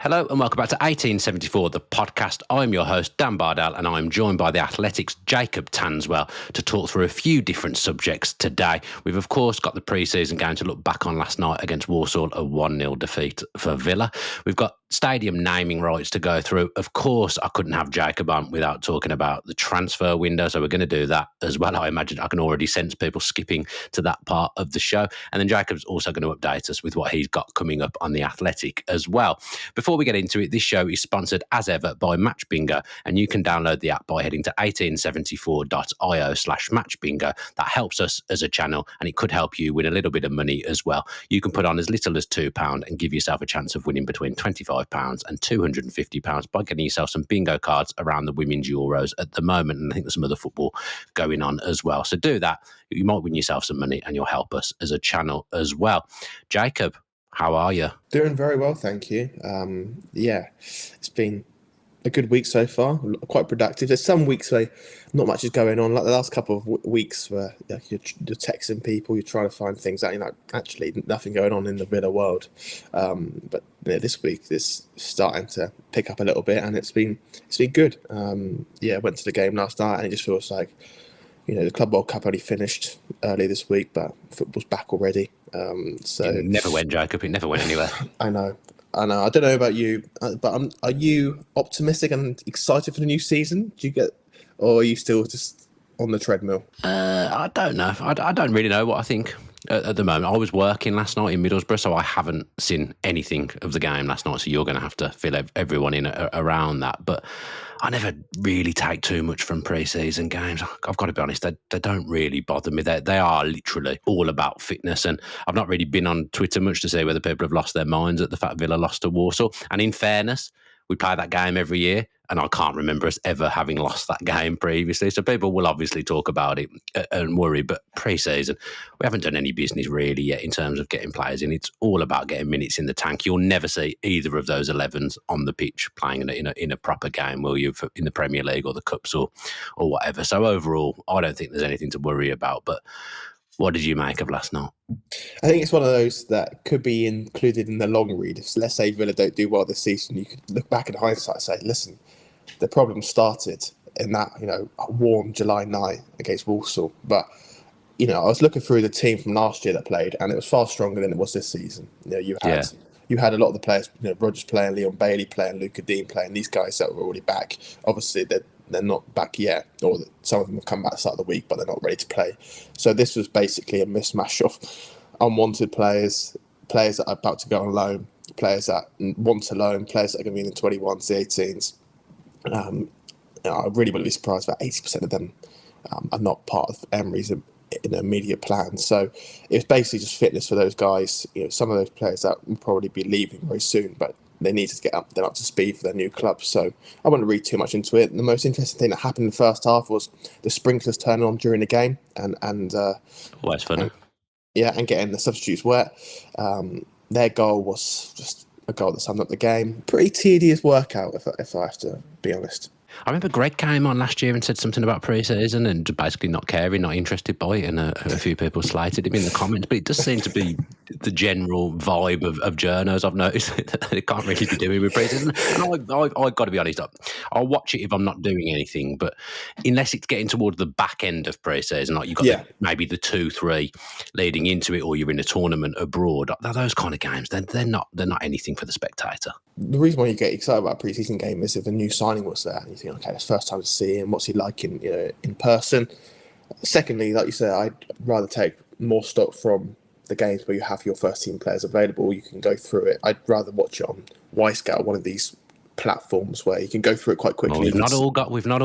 Hello and welcome back to 1874, the podcast. I'm your host, Dan Bardell, and I'm joined by the Athletics' Jacob Tanswell to talk through a few different subjects today. We've, of course, got the pre-season game to look back on last night against Walsall, a 1-0 defeat for Villa. We've got stadium naming rights to go through. Of course, I couldn't have Jacob on without talking about the transfer window, so we're going to do that as well. I imagine I can already sense people skipping to that part of the show. And then Jacob's also going to update us with what he's got coming up on the Athletic as well. Before we get into it, this show is sponsored as ever by Match Bingo, and you can download the app by heading to 1874.io/matchbingo. That helps us as a channel, and it could help you win a little bit of money as well. You can put on as little as £2 and give yourself a chance of winning between £25 and £250 by getting yourself some bingo cards around the Women's Euros at the moment, and I think there's some other football going on as well. So do that. You might win yourself some money, and you'll help us as a channel as well. Jacob, how are you? Doing very well, thank you. It's been a good week so far, quite productive. There's some weeks where not much is going on, like the last couple of weeks where you're texting people, you're trying to find things out, actually nothing going on in the Villa world. But this week it's starting to pick up a little bit, and it's been good. I went to the game last night, and it just feels like, the Club World Cup only finished early this week, but football's back already. It never went, Jacob. It never went anywhere. I know. I don't know about you, but are you optimistic and excited for the new season? Or are you still just on the treadmill? I don't know. I don't really know what I think at the moment. I was working last night in Middlesbrough, so I haven't seen anything of the game last night. So you're going to have to fill everyone in around that. But I never really take too much from pre-season games. I've got to be honest, they don't really bother me. They are literally all about fitness, and I've not really been on Twitter much to see whether people have lost their minds at the fact Villa lost to Walsall. And in fairness, we play that game every year, and I can't remember us ever having lost that game previously. So people will obviously talk about it and worry, but pre-season, we haven't done any business really yet in terms of getting players in. It's all about getting minutes in the tank. You'll never see either of those 11s on the pitch playing in a proper game, will you, in the Premier League or the Cups or whatever. So overall, I don't think there's anything to worry about, but what did you make of last night? I think it's one of those that could be included in the long read. If, let's say, Villa don't do well this season, you could look back in hindsight and say, listen, the problem started in that, warm July night against Walsall. But, I was looking through the team from last year that played, and it was far stronger than it was this season. You had a lot of the players, Rodgers playing, Leon Bailey playing, Luca Dean playing, these guys that were already back. Obviously, they're not back yet, or some of them have come back at the start of the week, but they're not ready to play. So this was basically a mismatch of unwanted players that are about to go on loan, players that want to loan, players that are going to be in the 21s, the 18s. I really wouldn't be surprised if 80% of them are not part of Emery's immediate plan. So it's basically just fitness for those guys. Some of those players that will probably be leaving very soon, but they need to get up to speed for their new club. So I wouldn't read too much into it. The most interesting thing that happened in the first half was the sprinklers turning on during the game, and always fun. And getting the substitutes wet. Their goal was just a goal that summed up the game. Pretty tedious workout, if I have to be honest. I remember Greg came on last year and said something about pre-season and basically not caring, not interested by it, and a few people slated him in the comments. But it does seem to be the general vibe of journos. I've noticed that they can't really be doing with pre-season. And I've got to be honest, I'll watch it if I'm not doing anything. But unless it's getting towards the back end of pre-season, like you've got maybe the 2-3 leading into it, or you're in a tournament abroad, those kind of games, they're not anything for the spectator. The reason why you get excited about a pre-season game is if a new signing was there and you think, okay, it's the first time to see him, what's he like in person. Secondly, like you said, I'd rather take more stock from the games where you have your first team players available. You can go through it. I'd rather watch it on Y-Scout, one of these platforms where you can go through it quite quickly. Well, we've not all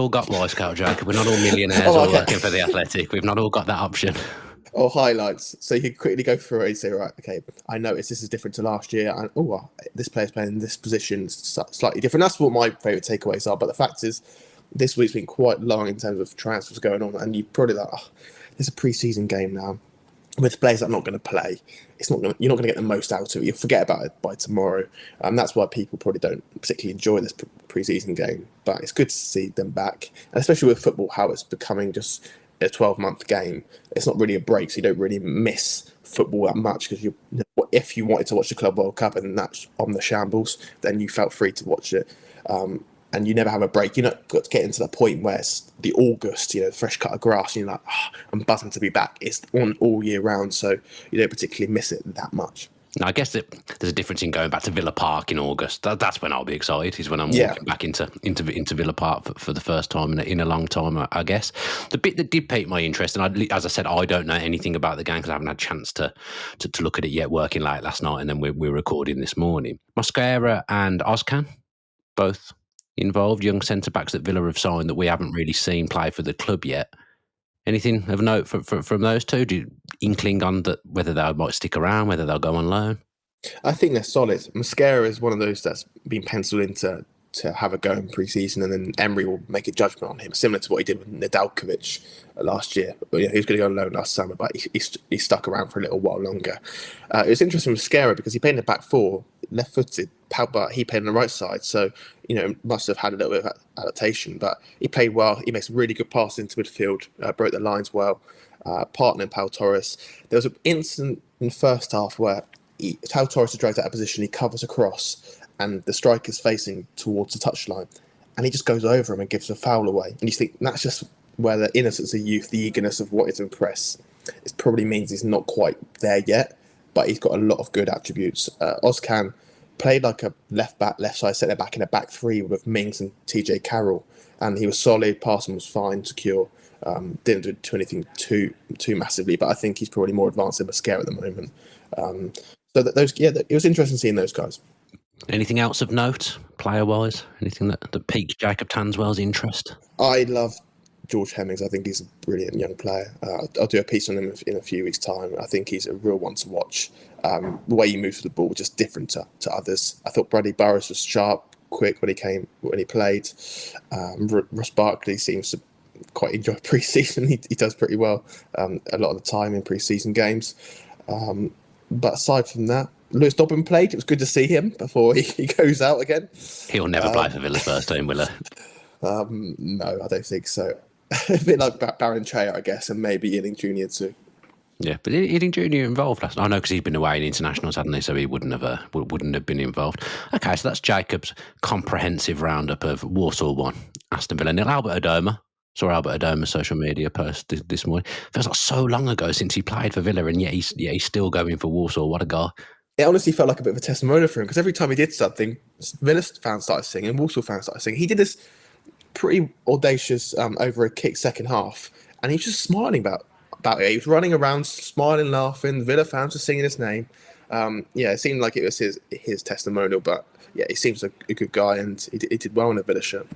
got Y-Scout, Jacob. We're not all millionaires or working for the Athletic. We've not all got that option. Or highlights, so you can quickly go through it and say, right, okay, I noticed this is different to last year, and this player's playing in this position, slightly different. That's what my favourite takeaways are. But the fact is, this week's been quite long in terms of transfers going on, and you're probably like, there's a pre-season game now with players that are not going to play. You're not going to get the most out of it. You'll forget about it by tomorrow. That's why people probably don't particularly enjoy this pre-season game. But it's good to see them back, and especially with football, how it's becoming just a 12-month game. It's not really a break, so you don't really miss football that much because if you wanted to watch the Club World Cup and that's on the shambles, then you felt free to watch it. And you never have a break. You're not got to get into the point where it's the August, fresh cut of grass, and you're like, I'm buzzing to be back. It's on all year round, so you don't particularly miss it that much. Now, I guess that there's a difference in going back to Villa Park in August. That's when I'll be excited, is when I'm walking back into Villa Park for the first time in a long time, I guess. The bit that did pique my interest, and as I said, I don't know anything about the game because I haven't had a chance to look at it yet, working late last night, and then we're recording this morning. Mosquera and Ozcan, both involved, young centre-backs that Villa have signed that we haven't really seen play for the club yet. Anything of note from those two? Do you inkling on that whether they might stick around, whether they'll go on loan? I think they're solid. Mosquera is one of those that's been penciled in to have a go in pre-season, and then Emery will make a judgment on him, similar to what he did with Nedeljkovic last year. But he was going to go on loan last summer, but he stuck around for a little while longer. It was interesting with Mosquera because he played in the back four, left-footed, but he played on the right side, so must have had a little bit of adaptation. But he played well. He made some really good passes into midfield, broke the lines well. Partner Pau Torres. There was an incident in the first half where Pau Torres is dragged out of position. He covers across, and the striker's facing towards the touchline, and he just goes over him and gives a foul away. And you think that's just where the innocence of youth, the eagerness of what is impress, it probably means he's not quite there yet, but he's got a lot of good attributes. Ozcan played like a left side centre back in a back three with Mings and TJ Carroll, and he was solid. Passing was fine, secure. Didn't do anything too massively, but I think he's probably more advanced than Mosquera at the moment. It was interesting seeing those guys. Anything else of note, player-wise? Anything that piqued Jacob Tanswell's interest? I love George Hemmings. I think he's a brilliant young player. I'll do a piece on him in a few weeks' time. I think he's a real one to watch. The way he moves the ball was just different to others. I thought Bradley Burris was sharp, quick when he played. Ross Barkley seems to quite enjoy pre-season. He does pretty well a lot of the time in pre-season games. But aside from that, Lewis Dobbin played. It was good to see him before he goes out again. He'll never play for Villa's first team, will he? No, I don't think so. A bit like Baron Chea, I guess, and maybe Ealing Jr. too. Yeah, but Ealing Jr. involved last night. I know because he's been away in internationals, hadn't he? So he wouldn't have been involved. Okay, so that's Jacob's comprehensive roundup of Walsall 1, Aston Villa 0. Albert Adoma. Saw Albert Adoma's social media post this morning. Feels like so long ago since he played for Villa, and yet he's still going for Walsall. What a guy! It honestly felt like a bit of a testimonial for him because every time he did something, Villa fans started singing, Walsall fans started singing. He did this pretty audacious over a kick second half, and he was just smiling about it. He was running around, smiling, laughing. Villa fans were singing his name. It seemed like it was his testimonial, but yeah, he seems a good guy, and he did well in a Villa shirt.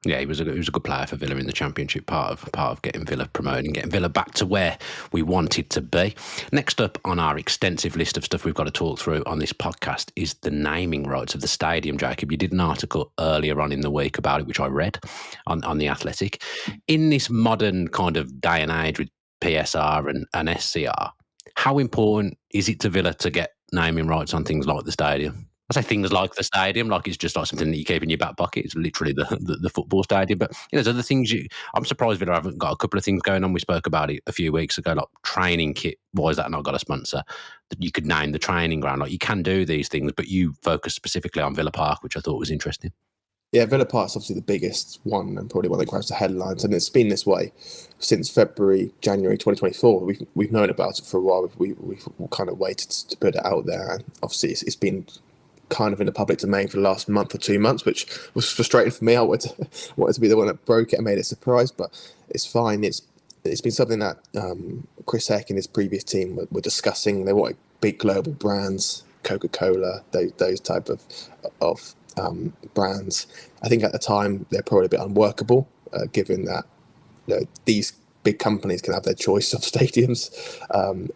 Yeah, he was a good player for Villa in the Championship, part of getting Villa promoted and getting Villa back to where we wanted to be. Next up on our extensive list of stuff we've got to talk through on this podcast is the naming rights of the stadium, Jacob. You did an article earlier on in the week about it, which I read on The Athletic. In this modern kind of day and age with PSR and SCR, how important is it to Villa to get naming rights on things like the stadium? I say things like the stadium, like it's just like something that you keep in your back pocket. It's literally the football stadium. But there's other things. I'm surprised Villa haven't got a couple of things going on. We spoke about it a few weeks ago, like training kit. Why has that not got a sponsor? That you could name the training ground. Like you can do these things, but you focus specifically on Villa Park, which I thought was interesting. Yeah, Villa Park's obviously the biggest one and probably one that grabs the headlines, and it's been this way since January 2024. We've known about it for a while. We've kind of waited to put it out there, and obviously it's been kind of in the public domain for the last month or 2 months, which was frustrating for me. I wanted to be the one that broke it and made it a surprise, but it's fine. It's been something that Chris Heck and his previous team were discussing. They wanted big global brands, Coca-Cola, those type of brands. I think at the time they're probably a bit unworkable, given that these big companies can have their choice of stadiums.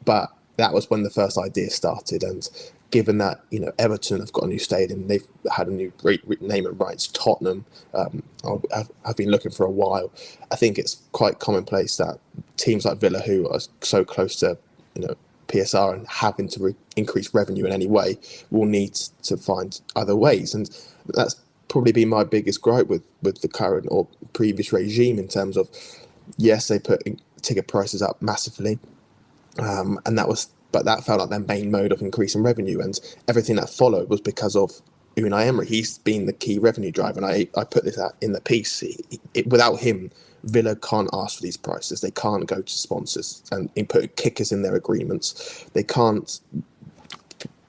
But that was when the first idea started, and given that Everton have got a new stadium, they've had a new name and rights. Tottenham have been looking for a while. I think it's quite commonplace that teams like Villa, who are so close to PSR and having to increase revenue in any way, will need to find other ways, and that's probably been my biggest gripe with the current or previous regime in terms of, yes, they put ticket prices up massively, and that felt like their main mode of increasing revenue, and everything that followed was because of Unai Emery. He's been the key revenue driver, and I put this out in the piece. Without him, Villa can't ask for these prices. They can't go to sponsors and put kickers in their agreements. They can't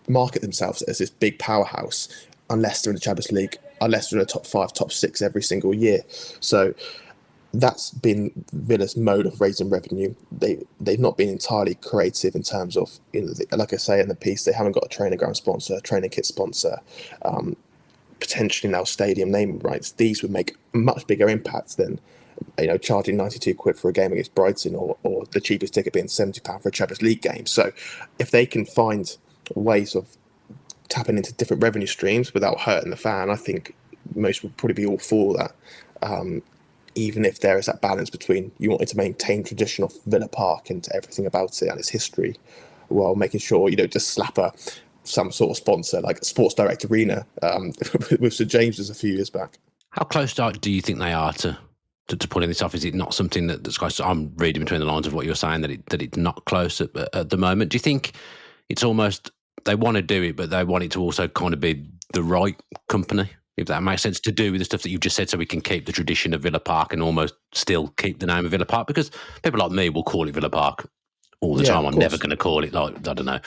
market themselves as this big powerhouse unless they're in the Champions League, unless they're in the top 5, top 6 every single year. So that's been Villa's mode of raising revenue. They've not been entirely creative in terms of, like I say in the piece, they haven't got a training ground sponsor, training kit sponsor, potentially now stadium naming rights. These would make a much bigger impact than charging 92 quid for a game against Brighton, or the cheapest ticket being £70 for a Champions League game. So if they can find ways of tapping into different revenue streams without hurting the fan, I think most would probably be all for that. Even if there is that balance between you wanting to maintain tradition of Villa Park and everything about it and its history, while making sure you don't just slap some sort of sponsor like Sports Direct Arena with St James's a few years back. How close do you think they are to pulling this off? Is it not something that's close? I'm reading between the lines of what you're saying, that it's not close at the moment. Do you think it's almost they want to do it, but they want it to also kind of be the right company, if that makes sense, to do with the stuff that you've just said, so we can keep the tradition of Villa Park and almost still keep the name of Villa Park? Because people like me will call it Villa Park all the time. I'm never going to call it, like, I don't know,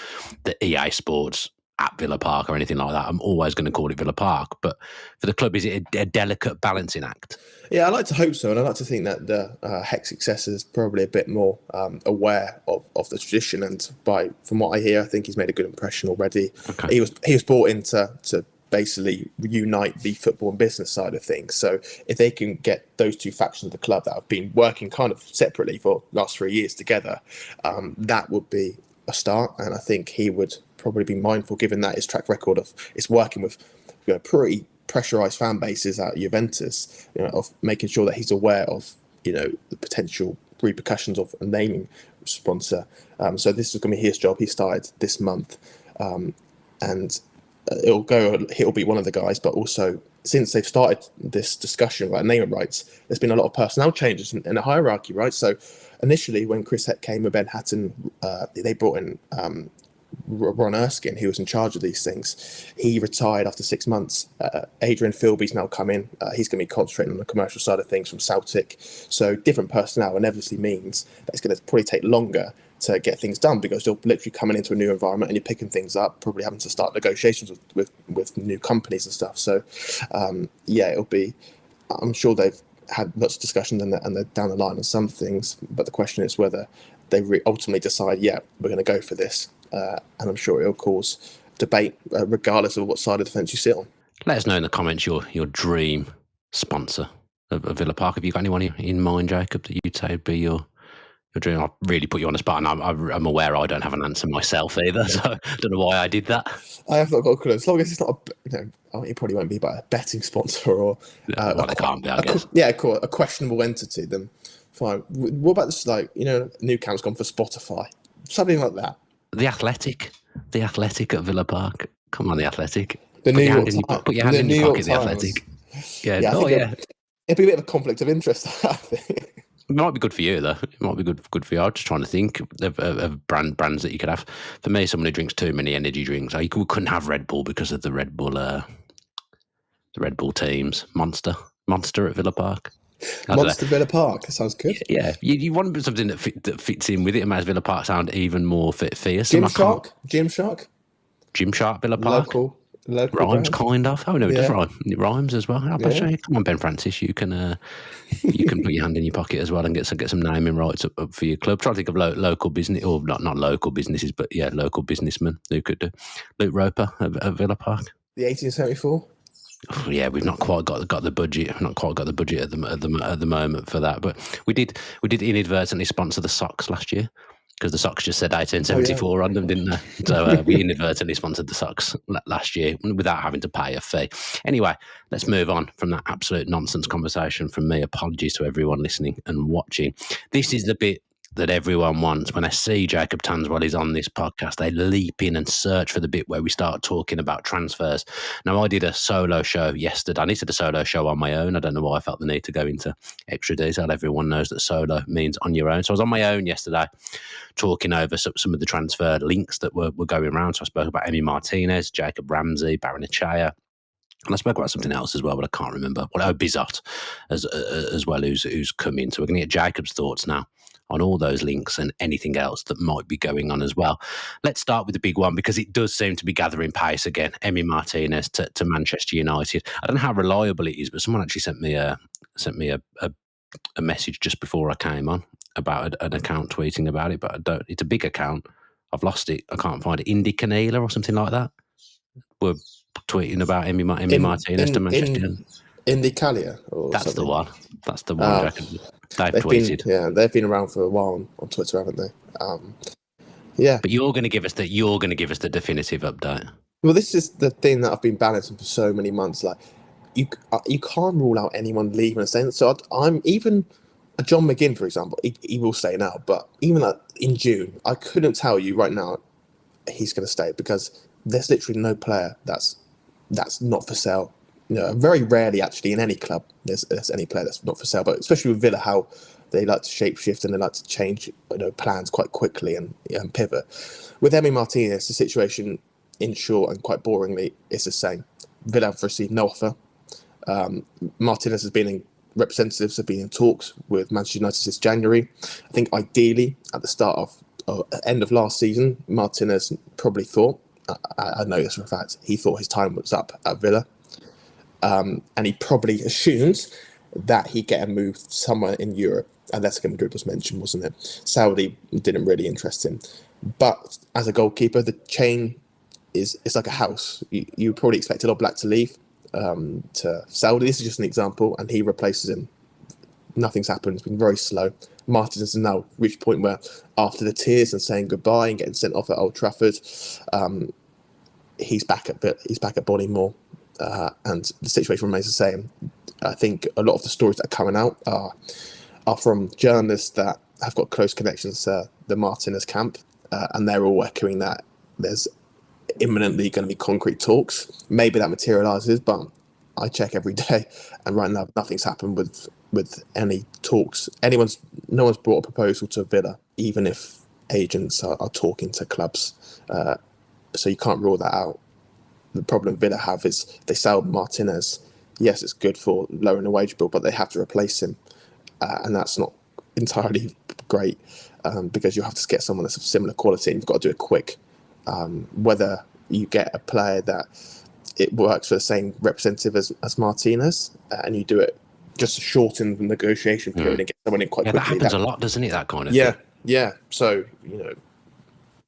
the EA Sports at Villa Park or anything like that. I'm always going to call it Villa Park. But for the club, is it a delicate balancing act? Yeah, I like to hope so, and I like to think that the Hex successor is probably a bit more aware of the tradition. And from what I hear, I think he's made a good impression already. Okay. He was brought in to basically unite the football and business side of things. So if they can get those two factions of the club that have been working kind of separately for the last 3 years together, that would be a start. And I think he would probably be mindful, given that his track record of it's working with pretty pressurised fan bases at Juventus, of making sure that he's aware of the potential repercussions of a naming sponsor. So this is going to be his job. He started this month, and he'll be one of the guys. But also, since they've started this discussion about naming rights, there's been a lot of personnel changes in the hierarchy, right? So initially, when Chris Heck came with Ben Hatton, they brought in Ron Erskine, who was in charge of these things. He retired after 6 months. Adrian Philby's now come in. He's going to be concentrating on the commercial side of things from Celtic. So different personnel inevitably means that it's going to probably take longer to get things done, because you're literally coming into a new environment and you're picking things up, probably having to start negotiations with new companies and stuff. So it'll be, I'm sure they've had lots of discussions and they're down the line on some things, but the question is whether they ultimately decide, we're going to go for this. And I'm sure it'll cause debate regardless of what side of the fence you sit on. Let us know in the comments your dream sponsor of Villa Park. Have you got anyone in mind, Jacob, that you'd say would be your dream? I've really put you on the spot, and I'm aware I don't have an answer myself either, so I don't know why I did that. I have not got a clue. As long as it's not it probably won't be by a betting sponsor or it can't be, I guess. Cool. A questionable entity, then fine. What about this, New Camp's gone for Spotify, something like that? The Athletic at Villa Park. Come on, the Athletic. Put your hand in your pocket, the Athletic. Yeah. It'd be a bit of a conflict of interest, I think. It might be good for you, though. It might be good for you. I'm just trying to think of brands that you could have. For me, someone who drinks too many energy drinks, we couldn't have Red Bull because of the Red Bull teams. Monster at Villa Park. Monster Villa Park. That sounds good. Yeah, you want something that fits in with it and makes Villa Park sound even more fierce. Gymshark. Villa Park. Local rhymes, brand. Kind of. Oh no, it does rhyme. It rhymes as well. Come on, Ben Francis, you can put your hand in your pocket as well and get some naming rights up for your club. Try to think of local business, or not local businesses, but local businessmen who could do. Luke Roper at Villa Park. The 1874. Oh, yeah, we've not quite got the budget. We've not quite got the budget at the moment for that. But we did inadvertently sponsor the socks last year, because the socks just said 1874 on them, didn't they? So we inadvertently sponsored the socks last year without having to pay a fee. Anyway, let's move on from that absolute nonsense conversation from me. Apologies to everyone listening and watching. This is the bit that everyone wants. When they see Jacob Tanswell is on this podcast, they leap in and search for the bit where we start talking about transfers. Now, I did a solo show yesterday. I needed a solo show on my own. I don't know why I felt the need to go into extra detail. Everyone knows that solo means on your own. So I was on my own yesterday talking over some of the transfer links that were going around. So I spoke about Emi Martinez, Jacob Ramsey, Barrenechea. And I spoke about something else as well, but I can't remember. Bizot as well, who's come in. So we're going to get Jacob's thoughts now on all those links and anything else that might be going on as well. Let's start with the big one, because it does seem to be gathering pace again. Emi Martinez to Manchester United. I don't know how reliable it is, but someone actually sent me a message just before I came on about an account tweeting about it, but I don't. It's a big account. I've lost it. I can't find it. Indy Canela or something like that. We're tweeting about Emi Martinez to Manchester United. Indy Calia or That's something. the one. That's the one. They've tweeted. They've been around for a while on Twitter, haven't they? Yeah. But you're going to give us the definitive update. Well, this is the thing that I've been balancing for so many months. Like, you can't rule out anyone leaving a sense. So I'm even John McGinn, for example. He will stay now, but even in June, I couldn't tell you right now he's going to stay, because there's literally no player that's not for sale. Very rarely actually in any club there's any player that's not for sale. But especially with Villa, how they like to shapeshift and they like to change plans quite quickly and pivot. With Emi Martinez, the situation, in short and quite boringly, is the same. Villa have received no offer. Martinez has been in representatives have been in talks with Manchester United since January. I think ideally at the start of end of last season, Martinez probably thought, I know this for a fact, he thought his time was up at Villa. And he probably assumed that he'd get a move somewhere in Europe. Atletico Madrid was mentioned, wasn't it? Saudi didn't really interest him. But as a goalkeeper, the chain is like a house. You probably expected Oblak to leave to Saudi. This is just an example, and he replaces him. Nothing's happened. It's been very slow. Martinez has now reached a point where, after the tears and saying goodbye and getting sent off at Old Trafford, he's back at Bournemouth, and the situation remains the same. I think a lot of the stories that are coming out are from journalists that have got close connections to the Martinez camp, and they're all echoing that there's imminently going to be concrete talks. Maybe that materialises, but I check every day, and right now nothing's happened with any talks. No one's brought a proposal to Villa, even if agents are talking to clubs. So you can't rule that out. The problem Villa have is they sell Martinez. Yes, it's good for lowering the wage bill, but they have to replace him, and that's not entirely great, because you have to get someone that's of similar quality, and you've got to do it quick. Whether you get a player that it works for the same representative as Martinez, and you do it just to shorten the negotiation period and get someone in quite quickly. That happens a lot, doesn't it? That kind of thing. Yeah. So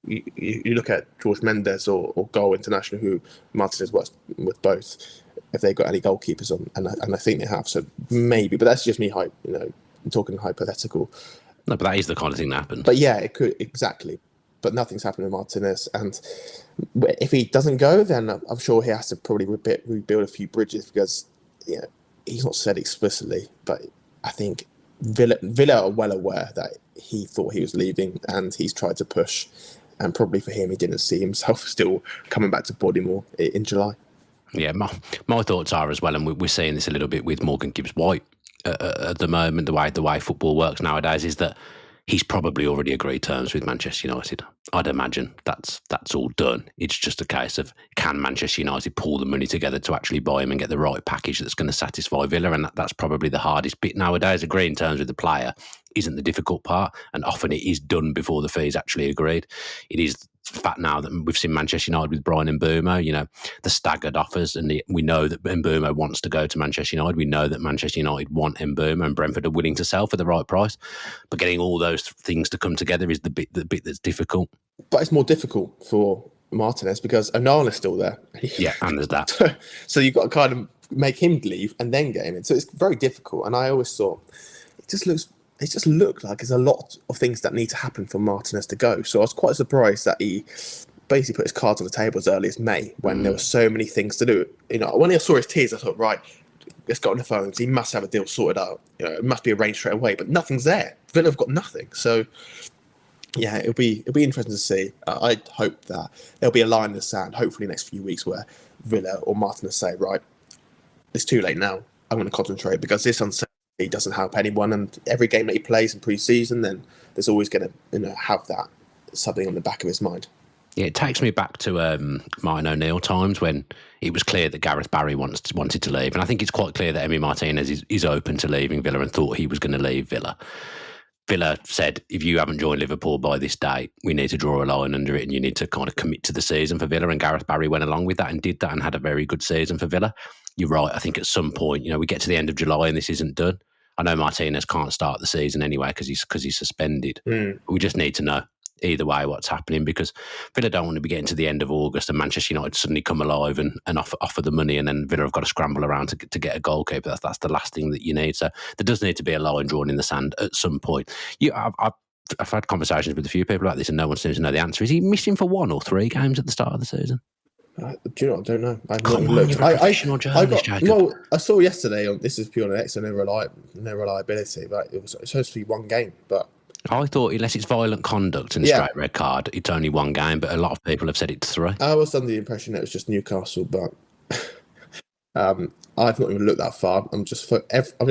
you look at George Mendes or Goal International, who Martinez works with both, if they've got any goalkeepers on, and I think they have. So maybe, but that's just me I'm talking hypothetical. No, but that is the kind of thing that happens. But yeah, it could, exactly. But nothing's happened with Martinez, and if he doesn't go, then I'm sure he has to probably rebuild a few bridges, because he's not said explicitly, but I think Villa are well aware that he thought he was leaving, and he's tried to push, and probably for him, he didn't see himself still coming back to Bournemouth in July. Yeah, my thoughts are as well, and we're seeing this a little bit with Morgan Gibbs-White at the moment. The way football works nowadays is that he's probably already agreed terms with Manchester United. I'd imagine that's all done. It's just a case of, can Manchester United pull the money together to actually buy him and get the right package that's going to satisfy Villa? And that's probably the hardest bit nowadays. Agreeing terms with the player isn't the difficult part, and often it is done before the fee is actually agreed. It is the fact now that we've seen Manchester United with Brian Mbeumo, the staggered offers, and we know that Mbeumo wants to go to Manchester United. We know that Manchester United want Mbeumo, and Brentford are willing to sell for the right price. But getting all those things to come together is the bit that's difficult. But it's more difficult for Martinez because Onana's still there. Yeah, and there's that. So you've got to kind of make him leave and then get him in. So it's very difficult. And I always thought it just looked like there's a lot of things that need to happen for Martinez to go. So I was quite surprised that he basically put his cards on the table as early as May, when there were so many things to do. When I saw his tears, I thought, right, let's get on the phones. He must have a deal sorted out. It must be arranged straight away. But nothing's there. Villa have got nothing. So yeah, it'll be interesting to see. I hope that there'll be a line in the sand, hopefully next few weeks, where Villa or Martin will say, right, it's too late now. I'm going to concentrate, because this uncertainty doesn't help anyone. And every game that he plays in pre-season, then there's always going to have that something on the back of his mind. Yeah, it takes me back to Martin O'Neill times when it was clear that Gareth Barry wanted to leave. And I think it's quite clear that Emi Martinez is open to leaving Villa and thought he was going to leave Villa. Villa said, if you haven't joined Liverpool by this date, we need to draw a line under it and you need to kind of commit to the season for Villa. And Gareth Barry went along with that and did that and had a very good season for Villa. You're right. I think at some point, we get to the end of July and this isn't done. I know Martinez can't start the season anyway because he's suspended. We just need to know either way what's happening, because Villa don't want to be getting to the end of August and Manchester United suddenly come alive and offer the money, and then Villa have got to scramble around to get a goalkeeper. That's the last thing that you need. So there does need to be a line drawn in the sand at some point. I've had conversations with a few people like this and no one seems to know the answer. Is he missing for 1 or 3 games at the start of the season? Do you know what? I don't know. I've Come on, you're a professional journalist, Jacob. Well, I saw yesterday, this is pure excellent no reliability, but it was supposed to be 1 game, but I thought unless it's violent conduct and straight red card, it's only 1 game, but a lot of people have said it's 3. I was under the impression that it was just Newcastle, but I've not even looked that far. I'm just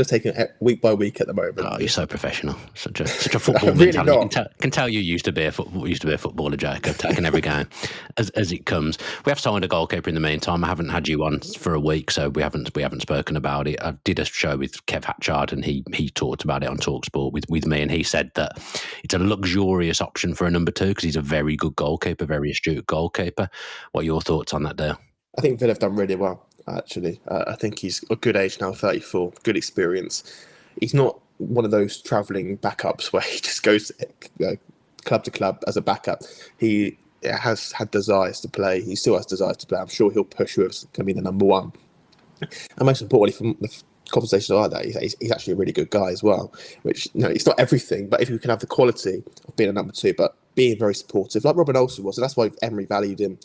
taking it week by week at the moment. Oh, you're so professional. Such a football really mentality. Can tell you used to be a footballer, Jacob, taking every game as it comes. We have signed a goalkeeper in the meantime. I haven't had you on for a week, so we haven't spoken about it. I did a show with Kev Hatchard, and he talked about it on TalkSport with me, and he said that it's a luxurious option for a number 2 because he's a very good goalkeeper, very astute goalkeeper. What are your thoughts on that, Dale? I think Villa have done really well. Actually, I think he's a good age now, 34, good experience. He's not one of those travelling backups where he just goes club to club as a backup. He has had desires to play. He still has desires to play. I'm sure he'll push whoever's going to be the number 1. And most importantly, from the conversations like that, he's actually a really good guy as well. Which, it's not everything, but if you can have the quality of being a number 2, but being very supportive, like Robin Olsen was, and that's why Emery valued him.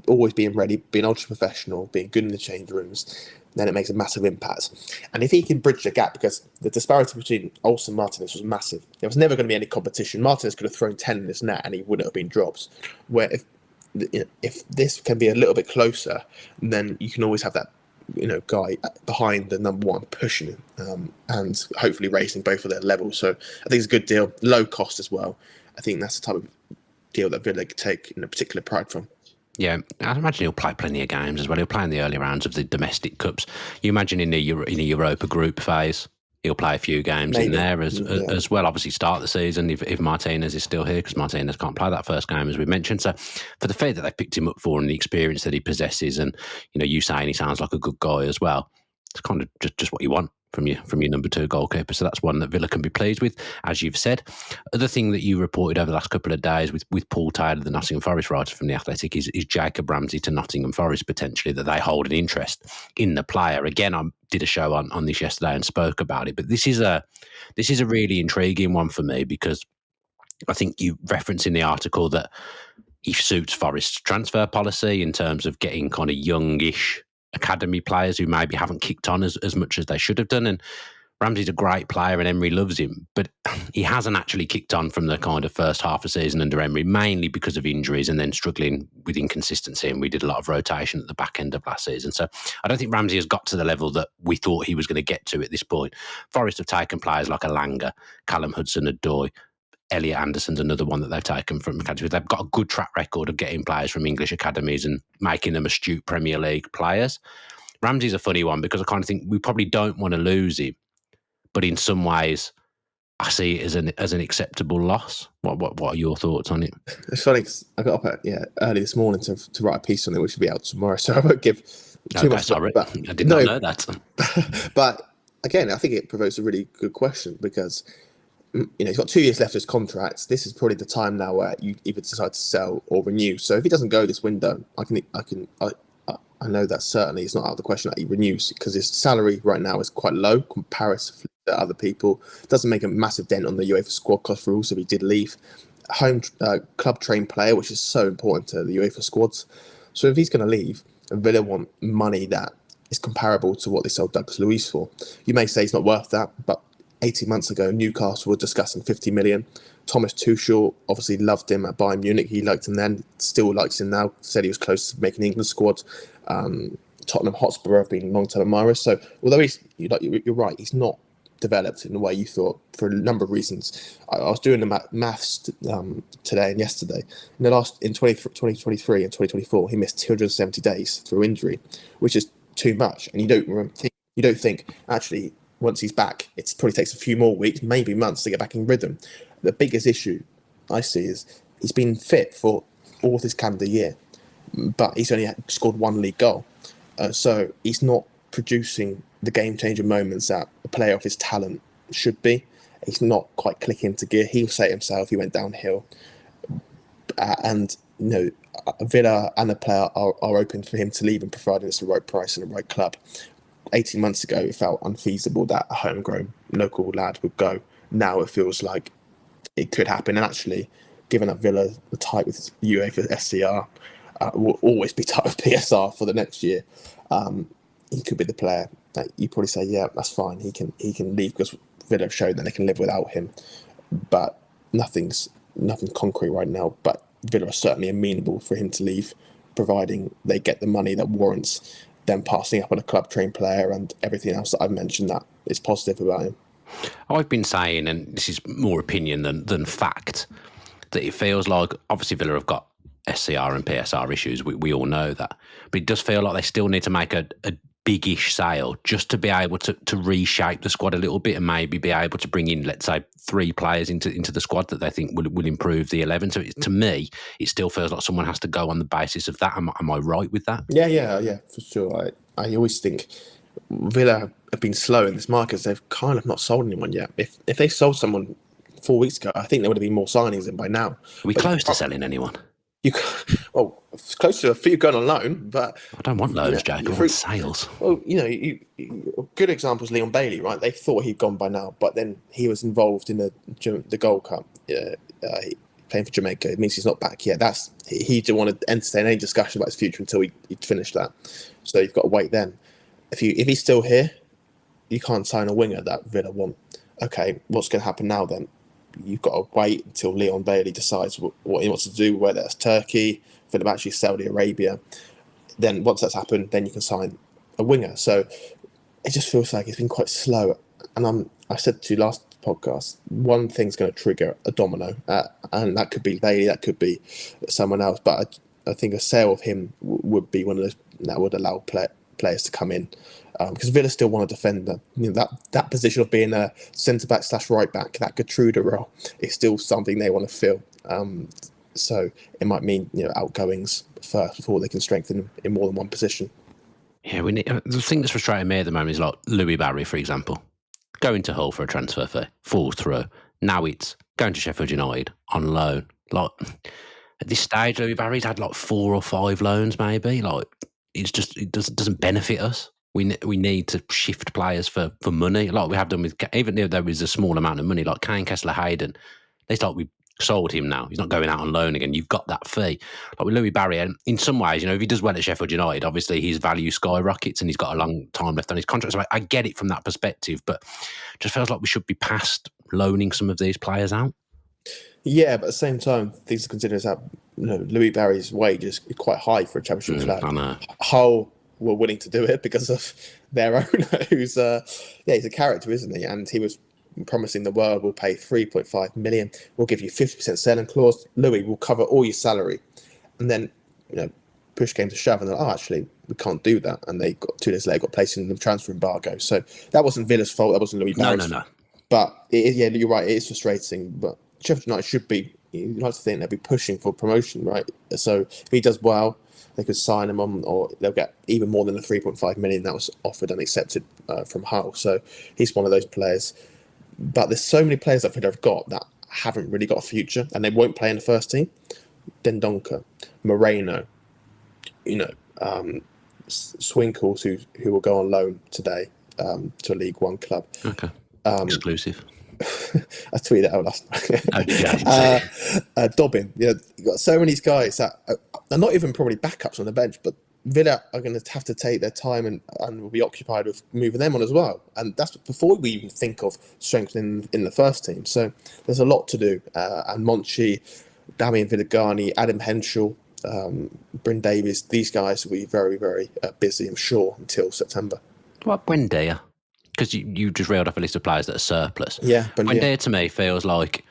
Always being ready, being ultra professional, being good in the change rooms, then it makes a massive impact. And if he can bridge the gap, because the disparity between Olsen and Martinez was massive, there was never going to be any competition. Martinez could have thrown 10 in this net and he wouldn't have been dropped. Where if this can be a little bit closer, then you can always have that guy behind the number 1 pushing him and hopefully raising both of their levels. So I think it's a good deal, low cost as well. I think that's the type of deal that Villa could take particular pride from. Yeah, I imagine he'll play plenty of games as well. He'll play in the early rounds of the domestic cups. You imagine in the Europa group phase, he'll play a few games in there as well. Obviously, start the season if Martinez is still here, because Martinez can't play that first game, as we mentioned. So for the fee that they picked him up for and the experience that he possesses, and you saying he sounds like a good guy as well, it's kind of just what you want from your number 2 goalkeeper. So that's one that Villa can be pleased with, as you've said. Other thing that you reported over the last couple of days with Paul Taylor, the Nottingham Forest writer from The Athletic, is Jacob Ramsey to Nottingham Forest potentially, that they hold an interest in the player. Again, I did a show on this yesterday and spoke about it, but this is a really intriguing one for me, because I think you reference in the article that he suits Forest's transfer policy in terms of getting kind of youngish academy players who maybe haven't kicked on as much as they should have done. And Ramsey's a great player and Emery loves him, but he hasn't actually kicked on from the kind of first half of season under Emery, mainly because of injuries and then struggling with inconsistency. And we did a lot of rotation at the back end of last season. So I don't think Ramsey has got to the level that we thought he was going to get to at this point. Forest have taken players like Alanga, Callum Hudson-Odoi, Elliot Anderson's another one that they've taken from academies. They've got a good track record of getting players from English academies and making them astute Premier League players. Ramsey's a funny one because I kind of think we probably don't want to lose him, but in some ways, I see it as an acceptable loss. What are your thoughts on it? It's funny because I got up early this morning to write a piece on it, which will be out tomorrow. So I won't give too much. Sorry, I did not know that. But again, I think it provokes a really good question because he's got 2 years left of his contract. This is probably the time now where you either decide to sell or renew. So if he doesn't go this window, I know that certainly it's not out of the question that he renews, because his salary right now is quite low comparatively to other people. Doesn't make a massive dent on the UEFA squad cost rules if he did leave. Home club trained player, which is so important to the UEFA squads. So if he's going to leave, Villa want money that is comparable to what they sold Douglas Luiz for. You may say he's not worth that, but 18 months ago, Newcastle were discussing 50 million. Thomas Tuchel obviously loved him at Bayern Munich. He liked him then, still likes him now. Said he was close to making the England squad. Tottenham Hotspur have been long-term admirers. So although you're right, he's not developed in the way you thought for a number of reasons. I was doing the maths today and yesterday. In 2023 and 2024, he missed 270 days through injury, which is too much. And you don't think actually once he's back, it probably takes a few more weeks, maybe months to get back in rhythm. The biggest issue I see is he's been fit for all of this calendar year, but he's only scored one league goal. So he's not producing the game-changer moments that a player of his talent should be. He's not quite clicking into gear. He'll say it himself, he went downhill. Villa and the player are open for him to leave, and providing it's the right price and the right club. 18 months ago, it felt unfeasible that a homegrown local lad would go. Now it feels like it could happen. And actually, given that Villa are tight with UEFA SCR, will always be tight with PSR for the next year, he could be the player that you probably say, yeah, that's fine. He can leave because Villa have shown that they can live without him. But nothing concrete right now. But Villa are certainly amenable for him to leave, providing they get the money that warrants them passing up on a club-trained player and everything else that I've mentioned that is positive about him. I've been saying, and this is more opinion than fact, that it feels like obviously Villa have got SCR and PSR issues. We all know that. But it does feel like they still need to make a big-ish sale just to be able to reshape the squad a little bit and maybe be able to bring in, let's say, 3 players into the squad that they think will improve the 11. So to me, it still feels like someone has to go on the basis of that. Am I right with that? Yeah, for sure. I always think Villa have been slow in this market. They've kind of not sold anyone yet. If they sold someone 4 weeks ago, I think there would have been more signings than by now. Are we close to selling anyone? It's close to a few going on loan, but I don't want loans, Jack. I want sales. Well, good example is Leon Bailey, right? They thought he'd gone by now, but then he was involved in the Gold Cup, playing for Jamaica. It means he's not back yet. He didn't want to entertain any discussion about his future until he'd finished that. So you've got to wait then. If he's still here, you can't sign a winger that Villa want. Okay, what's going to happen now then? You've got to wait until Leon Bailey decides what he wants to do, whether that's Turkey, Villa actually Saudi Arabia. Then once that's happened, then you can sign a winger. So it just feels like it's been quite slow. And I said to you last podcast, one thing's going to trigger a domino, and that could be Bailey, that could be someone else. But I think a sale of him would be one of those that would allow players to come in. Because Villa still want a defender. That position of being a centre-back / right-back, that Gertruda role, is still something they want to fill. So it might mean outgoings first before they can strengthen in more than one position. Yeah, the thing that's frustrating me at the moment is like Louis Barry, for example, going to Hull for a transfer fee, falls through. Now it's going to Sheffield United on loan. Like at this stage, Louis Barry's had like 4 or 5 loans, maybe. Like it doesn't benefit us. We need to shift players for money, like we have done with, even though there is a small amount of money, like Kane Kessler-Hayden. It's like we sold him now. He's not going out on loan again. You've got that fee. Like with Louis Barry, and in some ways, if he does well at Sheffield United, obviously his value skyrockets and he's got a long time left on his contract. So I get it from that perspective, but it just feels like we should be past loaning some of these players out. Yeah, but at the same time, things to consider is that Louis Barry's wage is quite high for a Championship club. I know. Hull were willing to do it because of their owner, who's he's a character, isn't he? And he was promising the world, we'll pay 3.5 million, we'll give you 50% selling clause, Louis will cover all your salary. And then push came to shove, and they're like, actually we can't do that, and they got 2 days later got placed in the transfer embargo. So that wasn't Villa's fault, that wasn't Louis Barry's fault. But you're right, it is frustrating, but Sheffield United should be, you'd like to think they'll be pushing for promotion, right? So if he does well, they could sign him on, or they'll get even more than the 3.5 million that was offered and accepted from Hull. So he's one of those players. But there's so many players that Villa have got that haven't really got a future, and they won't play in the first team. Dendoncker, Moreno, Swinkles, who will go on loan today to a League One club. Okay. Exclusive. I tweeted it out last night. Dobbin, you've got so many guys that are not even probably backups on the bench, but Villa are going to have to take their time and will be occupied with moving them on as well. And that's before we even think of strengthening in the first team. So there's a lot to do. And Monchi, Damian Villagani, Adam Henschel, Bryn Davies, these guys will be very, very busy, I'm sure, until September. What, Buendia? Because you just reeled off a list of players that are surplus. Yeah, Buendia to me feels like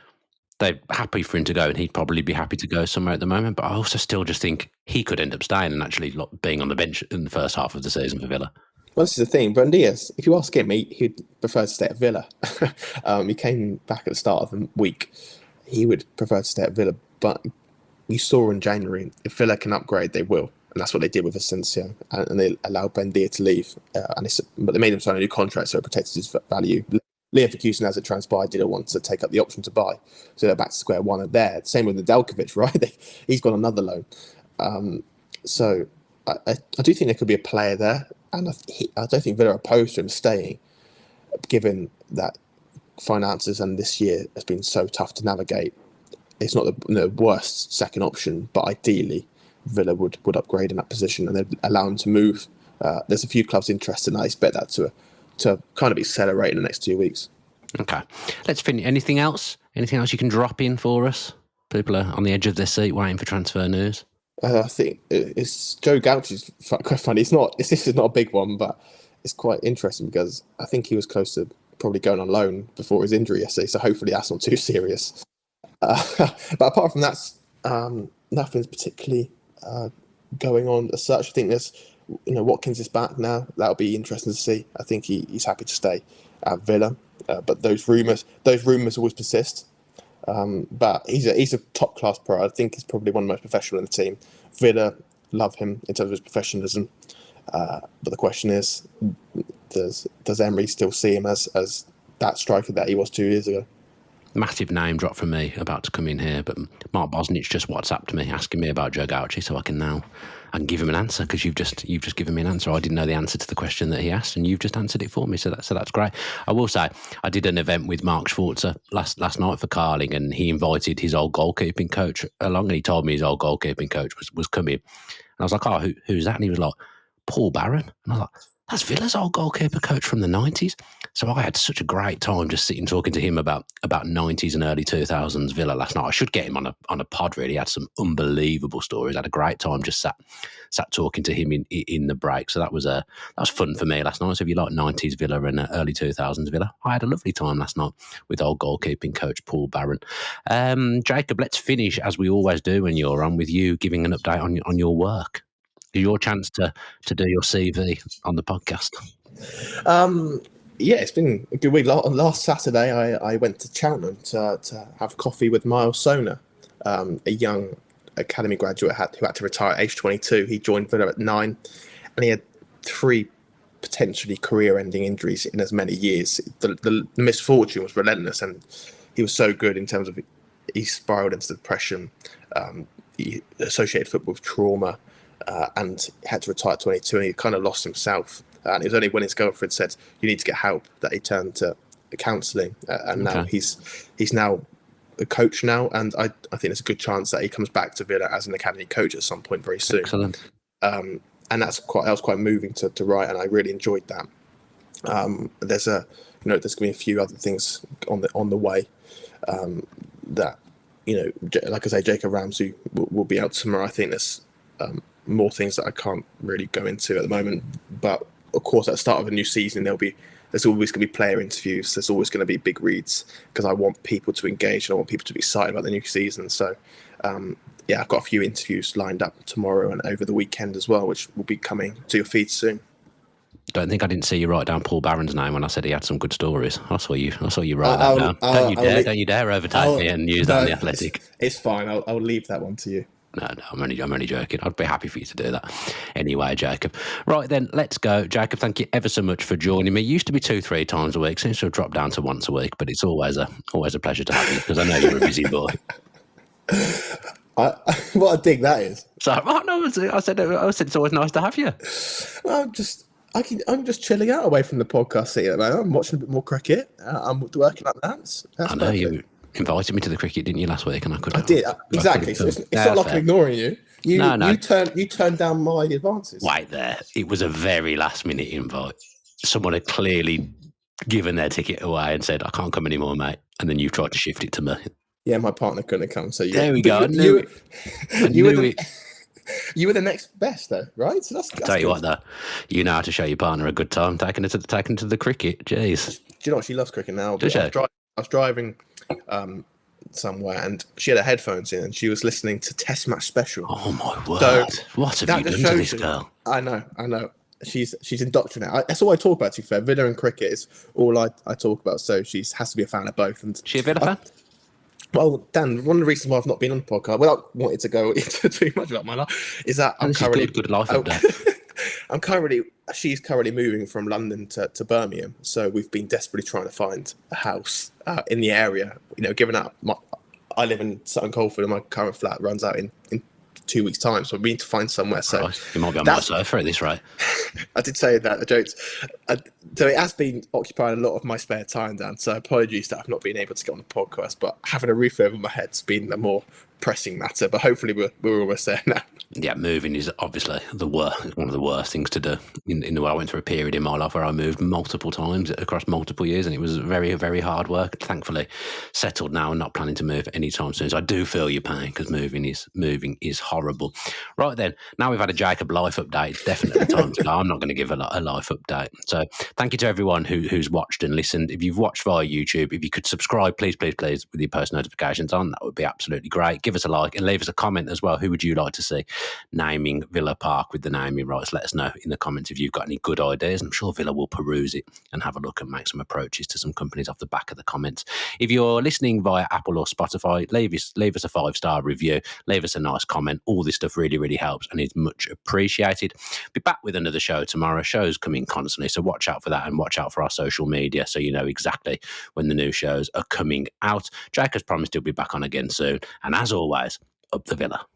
they're happy for him to go, and he'd probably be happy to go somewhere at the moment. But I also still just think he could end up staying and actually being on the bench in the first half of the season for Villa. Well, this is the thing. Buendia, if you ask him, he'd prefer to stay at Villa. He came back at the start of the week. He would prefer to stay at Villa, but we saw in January, if Villa can upgrade, they will. And that's what they did with Asensio. And they allowed Buendia to leave. But they made him sign a new contract, so it protected his value. Liam Ferguson, as it transpired, didn't want to take up the option to buy. So they're back to square one there. Same with Nedeljkovic, right? He's got another loan. So I do think there could be a player there. And I don't think Villa are opposed to him staying, given that finances and this year has been so tough to navigate. It's not the worst second option, but ideally Villa would upgrade in that position and they'd allow him to move. There's a few clubs interested, and I expect that to kind of accelerate in the next 2 weeks. Okay, let's finish. Anything else? Anything else you can drop in for us? People are on the edge of their seat waiting for transfer news. I think it's Joe Gauch's quite funny. This is not a big one, but it's quite interesting because I think he was close to probably going on loan before his injury yesterday. So hopefully that's not too serious. But apart from that, nothing's particularly going on as such. I think there's, Watkins is back now. That'll be interesting to see. I think he's happy to stay at Villa, but those rumours always persist. But he's a top class pro. I think he's probably one of the most professional in the team. Villa love him in terms of his professionalism. But the question is, does Emery still see him as that striker that he was 2 years ago? Massive name drop from me about to come in here, but Mark Bosnich just WhatsApped me asking me about Joe Gauchi, so I can give him an answer, because you've just given me an answer. I didn't know the answer to the question that he asked, and you've just answered it for me. So that's great. I will say I did an event with Mark Schwarzer last night for Carling, and he invited his old goalkeeping coach along, and he told me his old goalkeeping coach was coming. And I was like, "Oh, who's that?" And he was like, "Paul Barron." And I was like, "That's Villa's old goalkeeper coach from the 90s. So I had such a great time just sitting talking to him about 90s and early 2000s Villa last night. I should get him on a pod, really. He had some unbelievable stories. I had a great time just sat talking to him in the break. So that was fun for me last night. So if you like 90s Villa and early 2000s Villa, I had a lovely time last night with old goalkeeping coach Paul Barron. Jacob, let's finish, as we always do when you're on, with you giving an update on your work. Your chance to do your CV on the podcast. Yeah, it's been a good week. Last Saturday, I went to Cheltenham to have coffee with Miles Sona, a young academy graduate who had to retire at age 22. He joined Villa at 9, and he had 3 potentially career-ending injuries in as many years. The misfortune was relentless, and he was so good in terms of he spiraled into depression. He associated football with trauma. And had to retire at 22, and he kind of lost himself. And it was only when his girlfriend said, "You need to get help," that he turned to counselling. And now he's now a coach now, and I think there's a good chance that he comes back to Villa as an academy coach at some point very soon. Excellent. And that was quite moving to write, and I really enjoyed that. There's going to be a few other things on the way that like I say, Jacob Ramsey will be out tomorrow. I think there's more things that I can't really go into at the moment, but of course at the start of a new season there's always going to be player interviews, there's always going to be big reads, because I want people to engage and I want people to be excited about the new season. So I've got a few interviews lined up tomorrow and over the weekend as well, which will be coming to your feed soon. Don't think I didn't see you write down Paul Barron's name when I said he had some good stories. I saw you write that down. Don't you dare overtake me and use that on The Athletic. It's fine. I'll leave that one to you. No, I'm only joking. I'd be happy for you to do that. Anyway, Jacob. Right then, let's go. Jacob, thank you ever so much for joining me. It used to be 2-3 times a week. Seems to have dropped down to once a week, but it's always a pleasure to have you, because I know you're a busy boy. What a dig that is. So, I said it's always nice to have you. I'm just chilling out away from the podcast scene at the moment. I'm watching a bit more cricket. I'm working on that. That's I know perfect. you invited me to the cricket, didn't you, last week? And I did, exactly. So it's not like I'm ignoring you. You No. you turned down my advances. Wait there. It was a very last minute invite. Someone had clearly given their ticket away and said, I can't come anymore, mate. And then you tried to shift it to me. Yeah, my partner couldn't come, so There we go. I knew it. You were the next best, though, right? So that's Tell you what, though, you know how to show your partner a good time, taking her to the cricket. Jeez. Do you know what? She loves cricket now. Does she? I was driving somewhere, and she had her headphones in, and she was listening to Test Match Special. Oh my word! So what have you done to this girl? I know. She's indoctrinated. That's all I talk about. To be fair, Villa and cricket is all I talk about. So she has to be a fan of both. And she a Villa fan? Well, Dan, one of the reasons why I've not been on the podcast, without wanting to go into too much about my life, is that I'm currently good life update. She's currently moving from London to Birmingham, so we've been desperately trying to find a house in the area. You know, given that I live in Sutton Coldfield and my current flat runs out in 2 weeks' time, so we need to find somewhere. So Christ, you might be on my sofa at this rate. I did say that, the jokes. So it has been occupying a lot of my spare time, Dan. So apologies that I've not been able to get on the podcast, but having a roof over my head's been a more pressing matter. But hopefully we're almost there now. Yeah, moving is obviously one of the worst things to do. In the way I went through a period in my life where I moved multiple times across multiple years, and it was very, very hard work. Thankfully, settled now and not planning to move anytime soon. So I do feel your pain because moving is horrible. Right then, now we've had a Jacob life update. It's definitely time to go. I'm not going to give a life update. So thank you to everyone who's watched and listened. If you've watched via YouTube, if you could subscribe, please, with your post notifications on, that would be absolutely great. Give us a like and leave us a comment as well. Who would you like to see naming Villa Park with the naming rights? Let us know in the comments if you've got any good ideas. I'm sure Villa will peruse it and have a look and make some approaches to some companies off the back of the comments. If you're listening via Apple or Spotify, leave us a 5-star review, leave us a nice comment. All this stuff really, really helps and is much appreciated. Be back with another show tomorrow. Shows coming constantly, so watch out for that and watch out for our social media so you know exactly when the new shows are coming out. Jake has promised he'll be back on again soon, and as always, up the Villa.